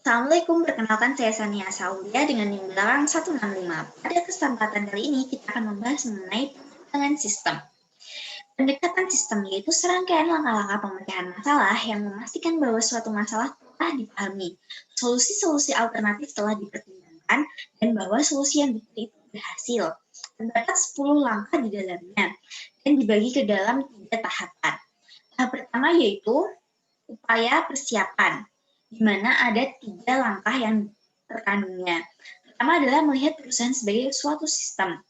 Assalamualaikum, perkenalkan saya Sania Saulia dengan NIM belakang 165. Pada kesempatan kali ini kita akan membahas mengenai pendekatan sistem. Pendekatan sistem yaitu serangkaian langkah-langkah pemecahan masalah yang memastikan bahwa suatu masalah telah dipahami, solusi-solusi alternatif telah dipertimbangkan, dan bahwa solusi yang dipilih itu berhasil. Terdapat 10 langkah di dalamnya dan dibagi ke dalam 3 tahapan. Tahap pertama yaitu upaya persiapan, di mana ada 3 langkah yang terkandungnya. Pertama adalah melihat perusahaan sebagai suatu sistem,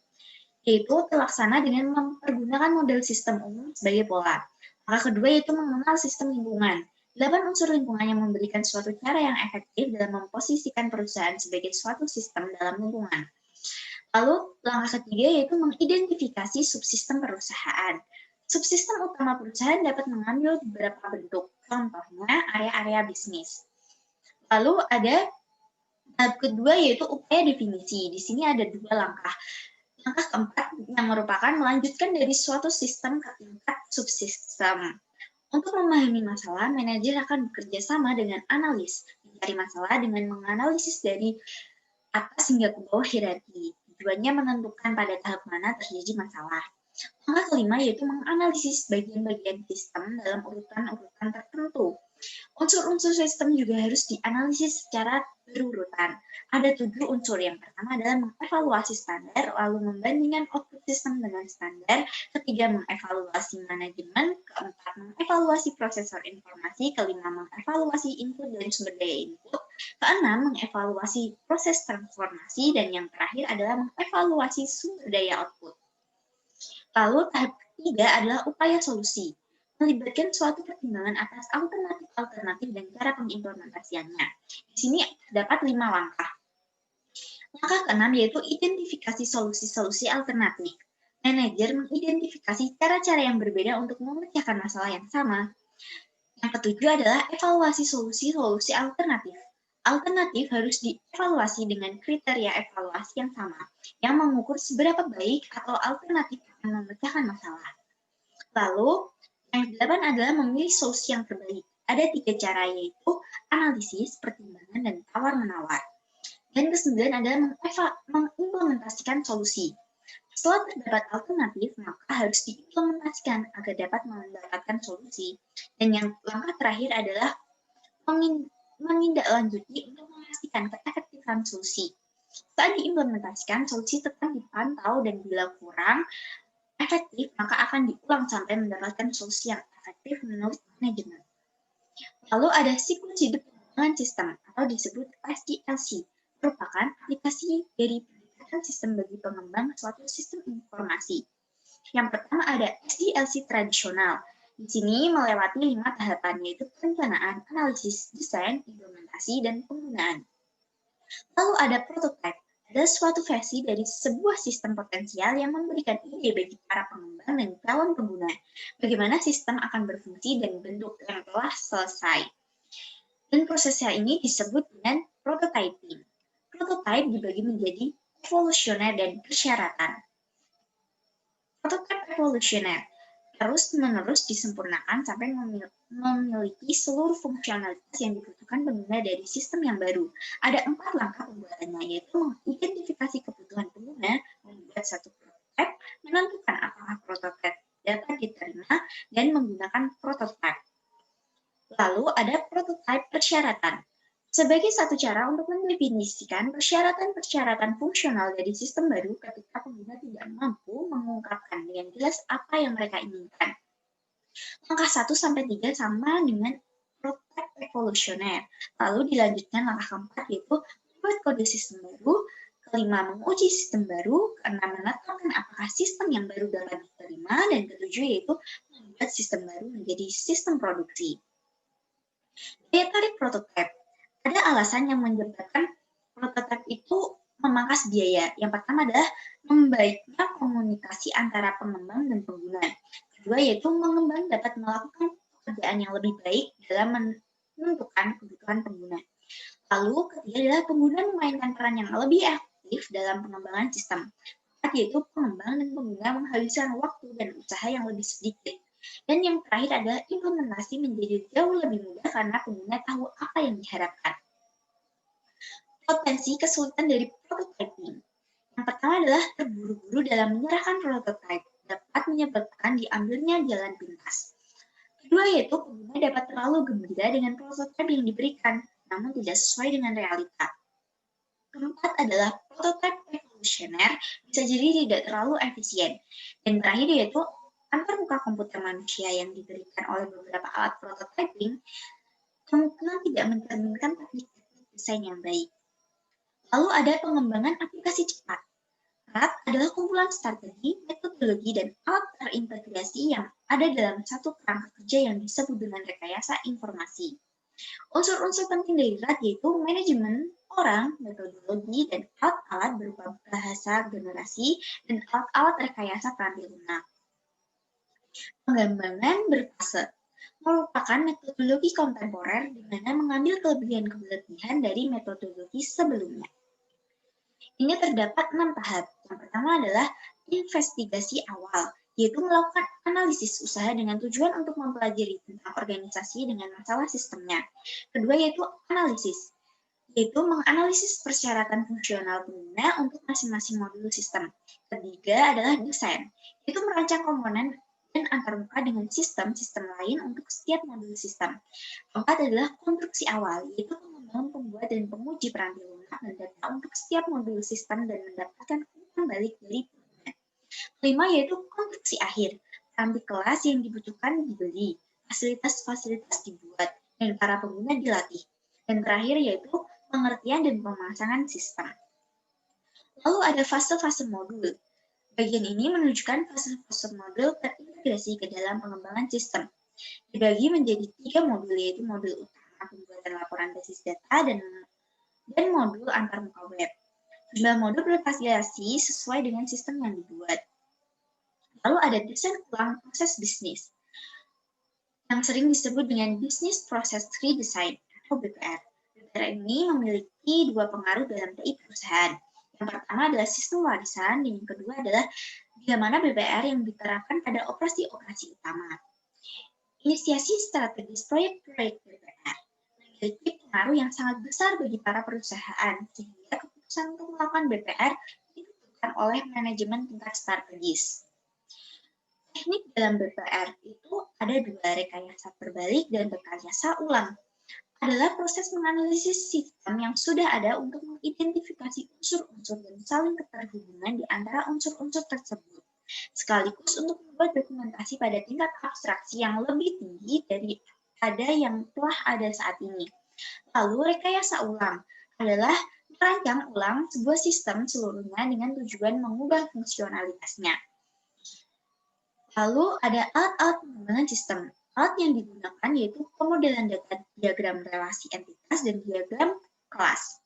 yaitu terlaksana dengan mempergunakan model sistem umum sebagai pola. Langkah kedua yaitu mengenal sistem lingkungan. 8 unsur lingkungan yang memberikan suatu cara yang efektif dalam memposisikan perusahaan sebagai suatu sistem dalam lingkungan. Lalu langkah ketiga yaitu mengidentifikasi subsistem perusahaan. Subsistem utama perusahaan dapat mengambil beberapa bentuk, contohnya area-area bisnis. Lalu ada tahap kedua yaitu upaya definisi. Di sini ada 2 langkah. Langkah keempat yang merupakan melanjutkan dari suatu sistem ke tingkat subsistem. Untuk memahami masalah, manajer akan bekerja sama dengan analis, mencari masalah dengan menganalisis dari atas hingga ke bawah hierarki. Tujuannya menentukan pada tahap mana terjadi masalah. Langkah kelima yaitu menganalisis bagian-bagian sistem dalam urutan-urutan tertentu. Unsur-unsur sistem juga harus dianalisis secara berurutan. Ada 7 unsur. Yang pertama adalah mengevaluasi standar, lalu membandingkan output sistem dengan standar. Ketiga, mengevaluasi manajemen. Keempat, mengevaluasi prosesor informasi. Kelima, mengevaluasi input dan sumber daya input. Keenam, mengevaluasi proses transformasi. Dan yang terakhir adalah mengevaluasi sumber daya output. Lalu tahap ketiga adalah upaya solusi, melibatkan suatu pertimbangan atas alternatif-alternatif dan cara pengimplementasiannya. Di sini terdapat 5 langkah. Langkah keenam yaitu identifikasi solusi-solusi alternatif. Manajer mengidentifikasi cara-cara yang berbeda untuk memecahkan masalah yang sama. Yang ketujuh adalah evaluasi solusi-solusi alternatif. Alternatif harus dievaluasi dengan kriteria evaluasi yang sama, yang mengukur seberapa baik atau alternatif akan memecahkan masalah. Lalu, yang kedelapan adalah memilih solusi yang terbaik. Ada 3 cara yaitu analisis, pertimbangan, dan tawar-menawar. Dan kesembilan adalah mengimplementasikan solusi. Setelah terdapat alternatif, maka harus diimplementasikan agar dapat mendapatkan solusi. Dan yang langkah terakhir adalah menindaklanjuti untuk memastikan keefektifan solusi. Saat diimplementasikan, solusi tetap dipantau dan bila kurang efektif, maka akan diulang sampai mendapatkan solusi yang efektif menurut manajemen. Lalu ada siklus hidup pengembangan sistem atau disebut SDLC, merupakan aplikasi dari pendekatan sistem bagi pengembang suatu sistem informasi. Yang pertama ada SDLC tradisional. Di sini melewati 5 tahapan, yaitu perencanaan, analisis, desain, implementasi, dan penggunaan. Lalu ada prototype, adalah suatu versi dari sebuah sistem potensial yang memberikan ide bagi para pengembang dan calon pengguna, bagaimana sistem akan berfungsi dan bentuk yang telah selesai. Dan prosesnya ini disebut dengan prototyping. Prototype dibagi menjadi evolusioner dan persyaratan. Prototype evolusioner terus-menerus disempurnakan sampai memiliki seluruh fungsionalitas yang dibutuhkan pengguna dari sistem yang baru. Ada 4 langkah pembuatannya, yaitu mengidentifikasi kebutuhan pengguna, membuat satu prototipe, menentukan apakah prototipe dapat diterima, dan menggunakan prototipe. Lalu ada prototipe persyaratan. Sebagai satu cara untuk mendefinisikan persyaratan-persyaratan fungsional dari sistem baru ketika pengguna tidak mampu mengungkapkan dengan jelas apa yang mereka inginkan. Langkah 1-3 sama dengan prototype evolusioner. Lalu dilanjutkan langkah keempat yaitu membuat kode sistem baru, kelima menguji sistem baru, keenam menetapkan apakah sistem yang baru dapat diterima, dan ketujuh yaitu membuat sistem baru menjadi sistem produksi. Daya tarik prototype. Ada alasan yang menyebabkan prototipe itu memangkas biaya. Yang pertama adalah membaiknya komunikasi antara pengembang dan pengguna. Kedua yaitu pengembang dapat melakukan pekerjaan yang lebih baik dalam menentukan kebutuhan pengguna. Lalu ketiga adalah pengguna memainkan peran yang lebih aktif dalam pengembangan sistem. Keempat yaitu pengembang dan pengguna menghabiskan waktu dan usaha yang lebih sedikit. Dan yang terakhir adalah implementasi menjadi jauh lebih mudah karena pengguna tahu apa yang diharapkan. Potensi kesulitan dari prototyping. Yang pertama adalah terburu-buru dalam menyerahkan prototype, dapat menyebabkan diambilnya jalan pintas. Kedua yaitu pengguna dapat terlalu gembira dengan prototipe yang diberikan, namun tidak sesuai dengan realita. Keempat adalah prototipe evolusioner bisa jadi tidak terlalu efisien. Dan terakhir yaitu antarmuka komputer manusia yang diberikan oleh beberapa alat prototyping kemungkinan tidak mencerminkan teknik desain yang baik. Lalu ada pengembangan aplikasi cepat. RAT adalah kumpulan strategi, metodologi, dan alat terintegrasi yang ada dalam satu kerangka kerja yang disebut dengan rekayasa informasi. Unsur-unsur penting dari RAT yaitu manajemen orang, metodologi, dan alat-alat berupa bahasa generasi dan alat-alat rekayasa terampil lunak. Pengembangan berfase merupakan metodologi kontemporer di mana mengambil kelebihan-kelebihan dari metodologi sebelumnya. Ini terdapat 6 tahap. Yang pertama adalah investigasi awal, yaitu melakukan analisis usaha dengan tujuan untuk mempelajari tentang organisasi dengan masalah sistemnya. Kedua yaitu analisis, yaitu menganalisis persyaratan fungsional pengguna untuk masing-masing modul sistem. Ketiga adalah desain, yaitu merancang komponen dan antarmuka dengan sistem-sistem lain untuk setiap modul sistem. Keempat adalah konstruksi awal, yaitu pengembangan pembuat dan penguji terampil lunak dan data untuk setiap modul sistem dan mendapatkan umpan balik dari pengguna. Kelima yaitu konstruksi akhir, terampil kelas yang dibutuhkan dibeli, fasilitas-fasilitas dibuat, dan para pengguna dilatih. Dan terakhir yaitu pengertian dan pemasangan sistem. Lalu ada fase-fase modul. Bagian ini menunjukkan fase-fase modul terintegrasi ke dalam pengembangan sistem. Dibagi menjadi 3 modul, yaitu modul utama pembuatan laporan basis data dan modul antarmuka web. Jumlah modul bervariasi sesuai dengan sistem yang dibuat. Lalu ada desain ulang proses bisnis, yang sering disebut dengan Business Process Redesign atau BPR. BPR ini memiliki 2 pengaruh dalam TI perusahaan. Yang pertama adalah sistem warisan, dan yang kedua adalah bagaimana BPR yang diterapkan pada operasi-operasi utama. Inisiasi strategis proyek-proyek BPR memiliki pengaruh yang sangat besar bagi para perusahaan, sehingga keputusan untuk melakukan BPR ditentukan oleh manajemen tingkat strategis. Teknik dalam BPR itu ada 2, rekayasa berbalik dan rekayasa ulang. Adalah proses menganalisis sistem yang sudah ada untuk mengidentifikasi unsur-unsur dan saling keterhubungan di antara unsur-unsur tersebut, sekaligus untuk membuat dokumentasi pada tingkat abstraksi yang lebih tinggi daripada yang telah ada saat ini. Lalu rekayasa ulang adalah merancang ulang sebuah sistem seluruhnya dengan tujuan mengubah fungsionalitasnya. Lalu ada alat-alat pengembangan sistem. Alat yang digunakan yaitu pemodelan data, diagram relasi entitas, dan diagram kelas.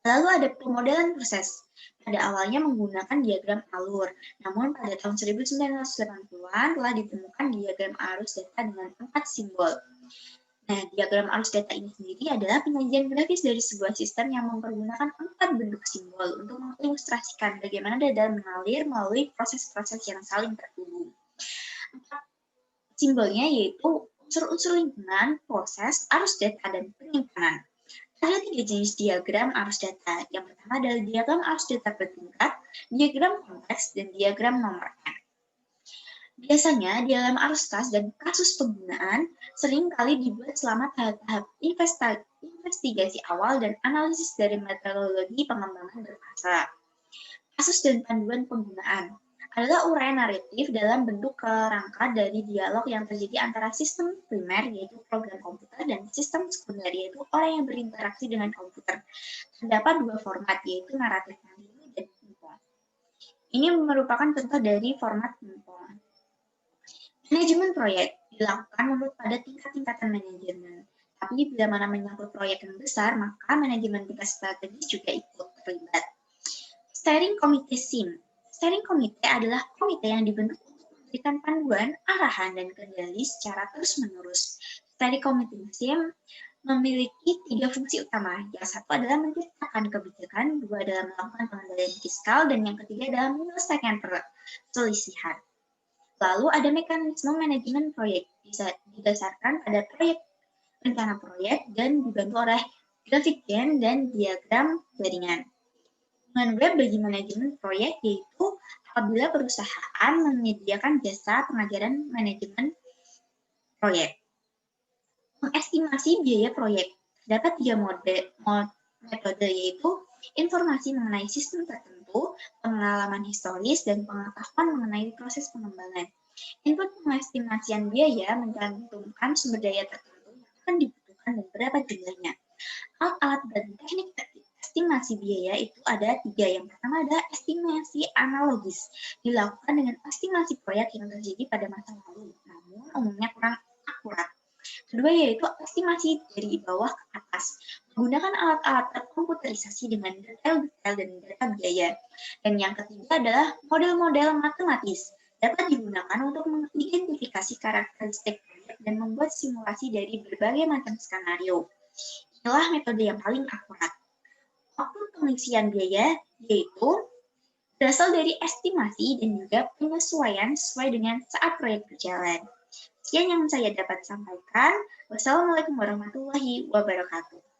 Lalu ada pemodelan proses. Pada awalnya menggunakan diagram alur, namun pada tahun 1980-an telah ditemukan diagram arus data dengan 4 simbol. Nah, diagram arus data ini sendiri adalah penyajian grafis dari sebuah sistem yang mempergunakan 4 bentuk simbol untuk mengilustrasikan bagaimana data mengalir melalui proses-proses yang saling terhubung. Simbolnya yaitu unsur-unsur lingkungan, proses, arus data, dan penyimpanan. Ada 3 jenis diagram arus data. Yang pertama adalah diagram arus data bertingkat, diagram kompleks, dan diagram nomor N. Biasanya, diagram arus kas dan kasus penggunaan sering kali dibuat selama tahap-tahap investigasi awal dan analisis dari metodologi pengembangan berfase. Kasus dan panduan penggunaan adalah uraian naratif dalam bentuk kerangka dari dialog yang terjadi antara sistem primer, yaitu program komputer, dan sistem sekunder, yaitu orang yang berinteraksi dengan komputer. Terdapat 2 format, yaitu naratif mandiri dan pingpong. Ini merupakan contoh dari format pingpong. Manajemen proyek dilakukan menurut pada tingkat-tingkatan manajemen. Tapi bila mana menyangkut proyek yang besar, maka manajemen tingkat strategis juga ikut terlibat. Steering Committee SIM. Steering Committee adalah komite yang dibentuk untuk memberikan panduan, arahan, dan kendali secara terus-menerus. Steering Committee SIM memiliki 3 fungsi utama. Yang satu adalah menciptakan kebijakan, 2 adalah melakukan pengendalian fiskal, dan yang ketiga adalah menyelesaikan perselisihan. Lalu ada mekanisme manajemen proyek, bisa didasarkan pada proyek, rencana proyek, dan dibantu oleh grafik Gantt, dan diagram jaringan. Hubungan web bagi manajemen proyek yaitu apabila perusahaan menyediakan jasa pengajaran manajemen proyek. Mengestimasi biaya proyek. Dapat 3 metode yaitu informasi mengenai sistem tertentu, pengalaman historis, dan pengetahuan mengenai proses pengembangan. Input pengestimasian biaya mencantumkan sumber daya tertentu yang akan dibutuhkan dan berapa jumlahnya. Alat-alat dan teknik estimasi biaya itu ada 3. Yang pertama adalah estimasi analogis. Dilakukan dengan estimasi proyek yang terjadi pada masa lalu, namun umumnya kurang akurat. Kedua yaitu estimasi dari bawah ke atas, menggunakan alat-alat terkomputerisasi dengan detail-detail dan data biaya. Dan yang ketiga adalah model-model matematis, dapat digunakan untuk mengidentifikasi karakteristik proyek dan membuat simulasi dari berbagai macam skenario. Inilah metode yang paling akurat. Waktu pengisian biaya yaitu berasal dari estimasi dan juga penyesuaian sesuai dengan saat proyek berjalan. Sekian yang saya dapat sampaikan. Wassalamualaikum warahmatullahi wabarakatuh.